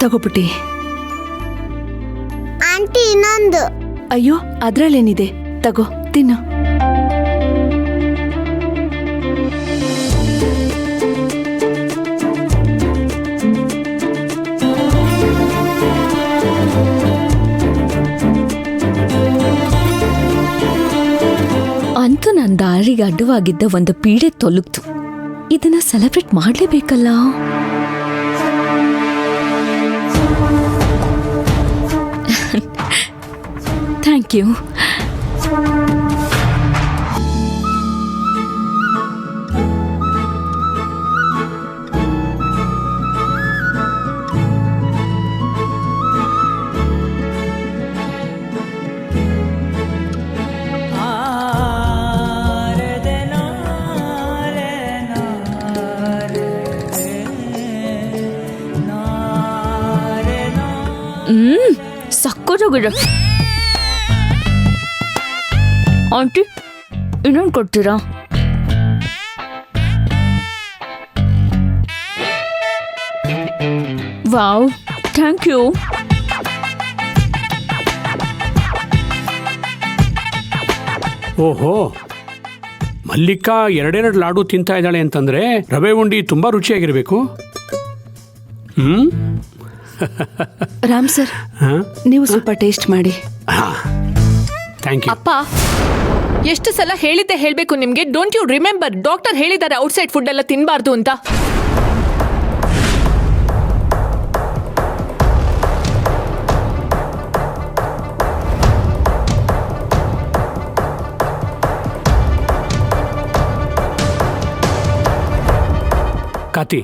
ತಗೋಬಿಟ್ಟಿ. Aunty ಇನ್ನೊಂದು. ಅಯ್ಯೋ ಅದ್ರಲ್ಲೇನಿದೆ, ತಗೋ ತಿನ್ನು. ಅಂತೂ ನನ್ನ ದಾರಿಗೆ ಅಡ್ಡವಾಗಿದ್ದ ಒಂದು ಪೀಡೆ ತೊಲಗ್ತು. ಇದನ್ನ ಸೆಲೆಬ್ರೇಟ್ ಮಾಡಲೇಬೇಕಲ್ಲ. Thank you. ಸಕ್ಕತ್ತಾಗಿದೆ. ಆಂಟಿ ಇನ್ನೊಂದು ಕೊಡ್ತೀರಾ? Wow, thank you. ಓಹೋ, ಮಲ್ಲಿಕಾ ಎರಡೆರಡು ಲಾಡು ತಿಂತಾ ಇದ್ದಾಳೆ ಅಂತಂದ್ರೆ ರವೆ ಉಂಡಿ ತುಂಬಾ ರುಚಿಯಾಗಿರ್ಬೇಕು. ರಾಮ್ ಸರ್, ನೀವು ಸ್ವಲ್ಪ ಟೇಸ್ಟ್ ಮಾಡಿ. Thank you. ಅಪ್ಪ, ಎಷ್ಟು ಸಲ ಹೇಳಿದ್ದೆ ಹೇಳ್ಬೇಕು ನಿಮ್ಗೆ? Don't you remember? ಡಾಕ್ಟರ್ ಹೇಳಿದ್ದಾರೆ ಔಟ್ಸೈಡ್ ಫುಡ್ ಎಲ್ಲ ತಿನ್ಬಾರ್ದು ಅಂತ. ಕಾತಿ,